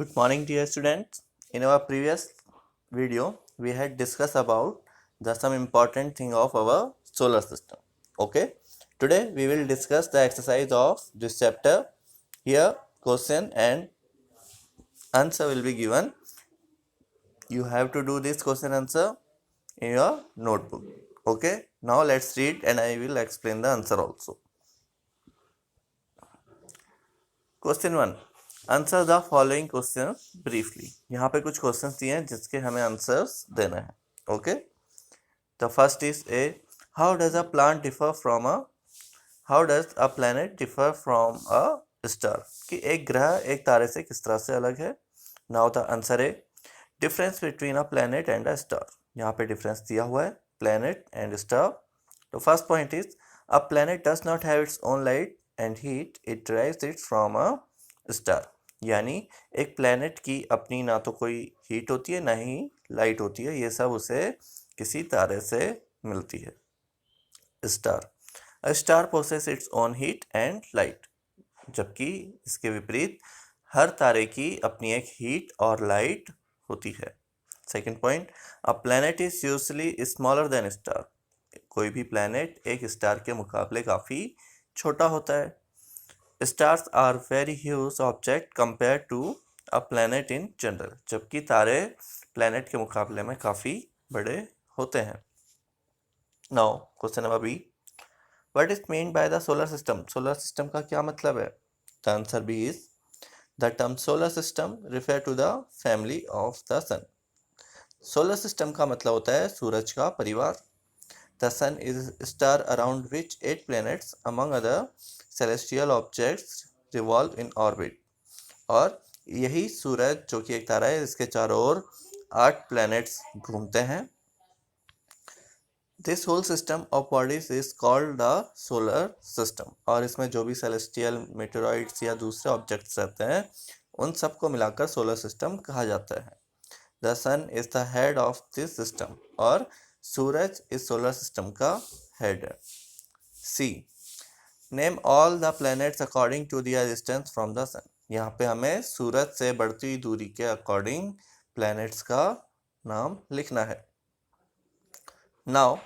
Good morning, dear students. In our previous video, we had discussed about some important thing of our solar system. Okay. Today we will discuss the exercise of this chapter. Here, question and answer will be given. You have to do this question answer in your notebook. Okay. Now let's read and I will explain the answer also. Question 1. Answer the following question briefly. यहाँ पे कुछ questions दिए हैं जिसके हमें answers देना है. Okay. The first is A how does a plant differ from how does a planet differ from a star. कि एक ग्रह एक तारे से किस तरह से अलग है. Now the answer A difference between a planet and a star. यहाँ पे डिफरेंस दिया हुआ है planet and star. The first point is a planet does not have its own light and heat, it derives it from a star. यानी एक planet की अपनी ना तो कोई हीट होती है ना ही लाइट होती है, ये सब उसे किसी तारे से मिलती है. Star. A star possess its own heat and light. जबकि इसके विपरीत हर तारे की अपनी एक हीट और लाइट होती है. Second point, a planet is usually smaller than star. कोई भी प्लैनेट एक स्टार के मुकाबले काफ़ी छोटा होता है. Stars are very huge object compare to a planet in general. जबकि तारे प्लैनेट के मुकाबले में काफ़ी बड़े होते हैं. Now question number B, what is mean by the solar system. Solar system का क्या मतलब है. The answer B is the term solar system refer to the family of the sun. Solar system का मतलब होता है सूरज का परिवार. The sun is a star around which 8 planets, among other celestial objects, revolve in orbit. और यही सूरज जो कि एक तारा है, इसके चारों ओर 8 planets घूमते हैं. This whole system of bodies is called the solar system. और इसमें जो भी celestial meteoroids या दूसरे objects रहते हैं, उन सबको मिलाकर solar system कहा जाता है. The sun is the head of this system. और सूरज इस सोलर सिस्टम का हेड है. C, name all the planets according to their distance from the sun. यहाँ पे हमें सूरज से बढ़ती हुई दूरी के अकॉर्डिंग प्लैनेट्स का नाम लिखना है. Now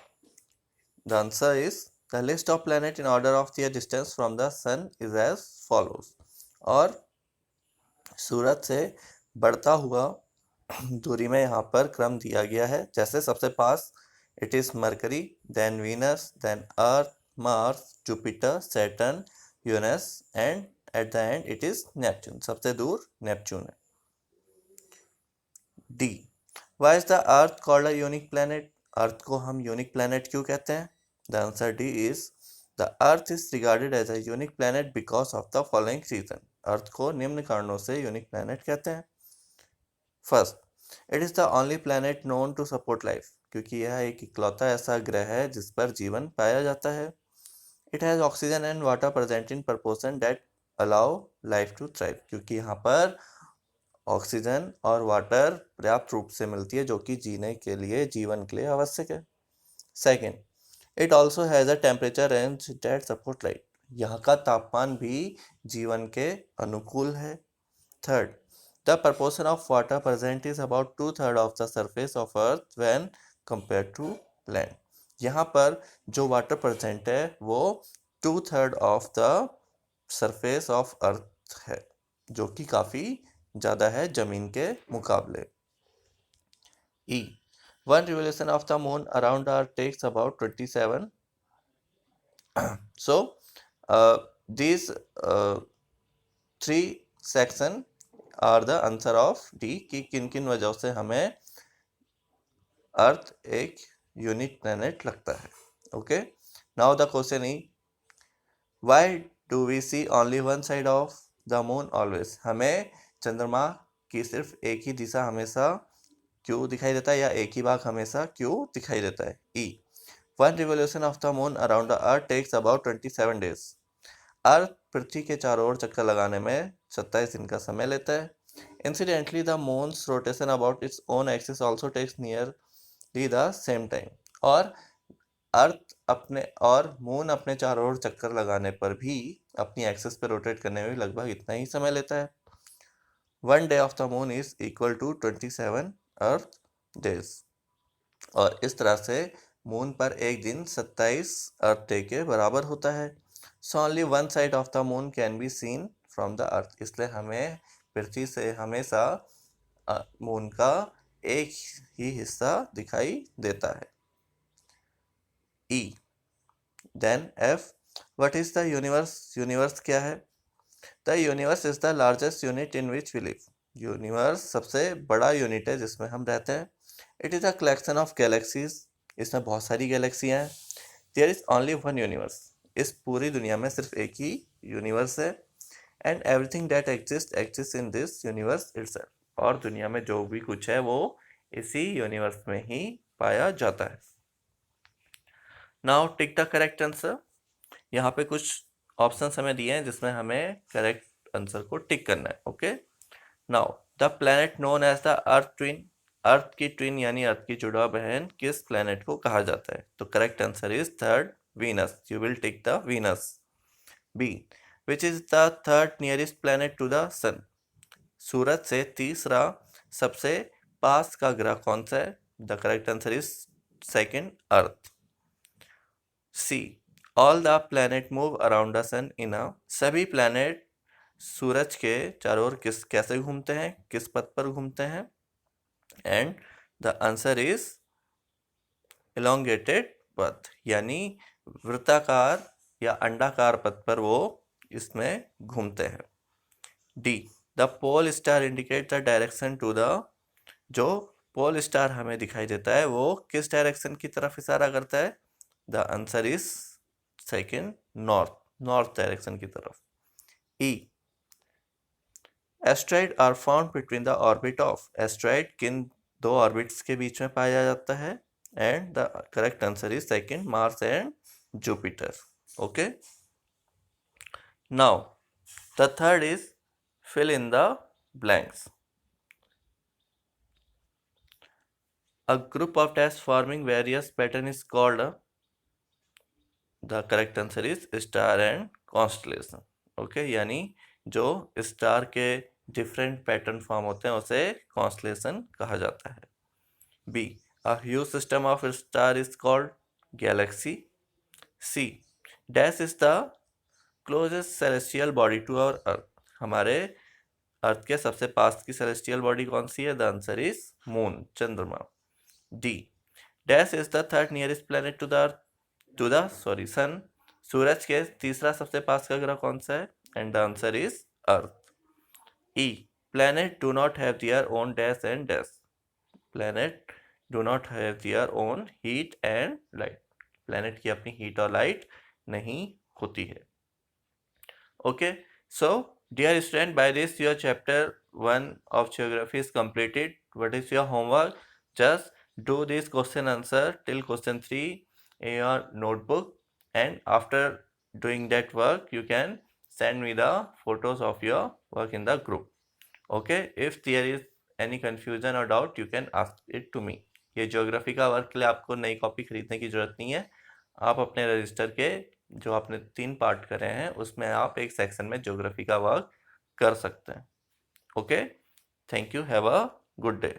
the answer is the list of planet in order of their distance from the sun is as follows. और सूरज से बढ़ता हुआ दूरी में यहाँ पर क्रम दिया गया है. जैसे सबसे पास it is Mercury, then Venus, then Earth, Mars, Jupiter, Saturn, Uranus, and at the end it is Neptune. सबसे दूर नेपच्यून है. D. Why is the Earth called a unique planet? अर्थ को हम यूनिक प्लैनेट क्यों कहते हैं. The answer D is the Earth is regarded as a unique planet because of the following reason. अर्थ को निम्न कारणों से यूनिक प्लैनेट कहते हैं. First, it is the only planet known to support life. क्योंकि यह एक इकलौता ऐसा ग्रह है जिस पर जीवन पाया जाता है. It has oxygen and water present in proportion that allow life to thrive. क्योंकि यहाँ पर ऑक्सीजन और वाटर पर्याप्त रूप से मिलती है जो कि जीने के लिए, जीवन के लिए आवश्यक है. Second, it also has a temperature range that support life. यहाँ का तापमान भी जीवन के अनुकूल है. Third, the proportion of water present is about 2/3 of the surface of earth when compared to land. यहाँ पर जो वाटर प्रेजेंट है वो 2/3 of the surface of earth है, जो कि काफ़ी ज़्यादा है जमीन के मुकाबले. E. One revolution of the moon around earth takes about 27. So these three section are the answer of D. कि किन किन वजहों से हमें अर्थ एक यूनिक प्लैनेट लगता है. Okay. Now the question is why do we see only one side of the moon always. हमें चंद्रमा की सिर्फ एक ही दिशा हमेशा क्यों दिखाई देता है, या एक ही भाग हमेशा क्यों दिखाई देता है. E. One revolution of the moon around the earth takes about 27 days. Earth पृथ्वी के चारों ओर चक्कर लगाने में 27 दिन का समय लेता है. Incidentally, the moon's rotation about its own axis also takes nearly the same time. और अर्थ अपने और मून अपने चारों ओर चक्कर लगाने पर भी अपनी एक्सिस पे रोटेट करने में लगभग इतना ही समय लेता है. 1 day of the moon is equal to 27 earth days. और इस तरह से मून पर एक दिन 27 अर्थ डे के बराबर होता है। So only one side of the moon can be seen from the earth, इसलिए हमें पृथ्वी से हमेशा मून का एक ही हिस्सा दिखाई देता है। E then F, what is the universe? Universe क्या है? The universe is the largest unit in which we live. Universe सबसे बड़ा यूनिट है जिसमें हम रहते हैं। It is a collection of galaxies, इसमें बहुत सारी गैलेक्सियां हैं। There is only one universe, इस पूरी दुनिया में सिर्फ एक ही यूनिवर्स है। And everything that exist in this universe itself, और दुनिया में जो भी कुछ है वो इसी यूनिवर्स में ही पाया जाता है। Now tick the correct answer. यहाँ पे कुछ ऑप्शंस हमें दिए हैं जिसमें हमें करेक्ट आंसर को टिक करना है। Okay, now the planet known as the earth twin, earth की ट्विन यानी अर्थ की जुड़वा बहन किस प्लैनेट को कहा जाता है? तो correct answer is third, Venus. You will tick the Venus. B, which is the third nearest planet to the sun, सूरज से तीसरा सबसे पास का ग्रह कौन सा है? The correct answer is second, earth. C, all the planet move around the sun in a, सभी प्लैनेट सूरज के चारों ओर कैसे घूमते हैं, किस पथ पर घूमते हैं? And the answer is elongated पथ, यानी वृत्ताकार या अंडाकार पथ पर वो इसमें घूमते हैं। D, the pole star indicate the direction to the, जो पोल स्टार हमें दिखाई देता है वो किस डायरेक्शन की तरफ इशारा करता है? The answer is second, north, north direction की तरफ। E, asteroid are found between the orbit of, asteroid किन दो ऑर्बिट्स के बीच में पाया जाता है? And the correct answer is second, Mars and Jupiter. Okay, now the third is fill in the blanks. A group of dash forming various pattern is called a, the correct answer is star and constellation. Okay, यानी जो star के different pattern form होते हैं उसे constellation कहा जाता है। B, a huge system of star is called galaxy. C, dash is the closest celestial body to our earth, हमारे अर्थ के सबसे पास की सेलेस्टियल बॉडी कौन सी है? द आंसर इज मून, चंद्रमा। D, dash is the third nearest planet to the earth, to the sorry sun, सूरज के तीसरा सबसे पास का ग्रह कौन सा है? And the answer is earth. E, planet do not have their own dash and dash, planet do not have their own heat and light, planet की अपनी हीट और लाइट नहीं होती है। Okay, so dear student, by this your chapter 1 of geography is completed. What is your homework? Just do this question answer till question 3 in your notebook, and after doing that work you can send me the photos of your work in the group. Okay, if there is any confusion or doubt you can ask it to me. ये geography का work के लिए आपको नई copy खरीदने की जरूरत नहीं है। आप अपने रजिस्टर के जो आपने 3 पार्ट करे हैं उसमें आप एक सेक्शन में ज्योग्राफी का वर्क कर सकते हैं। Okay, thank you, have a good day.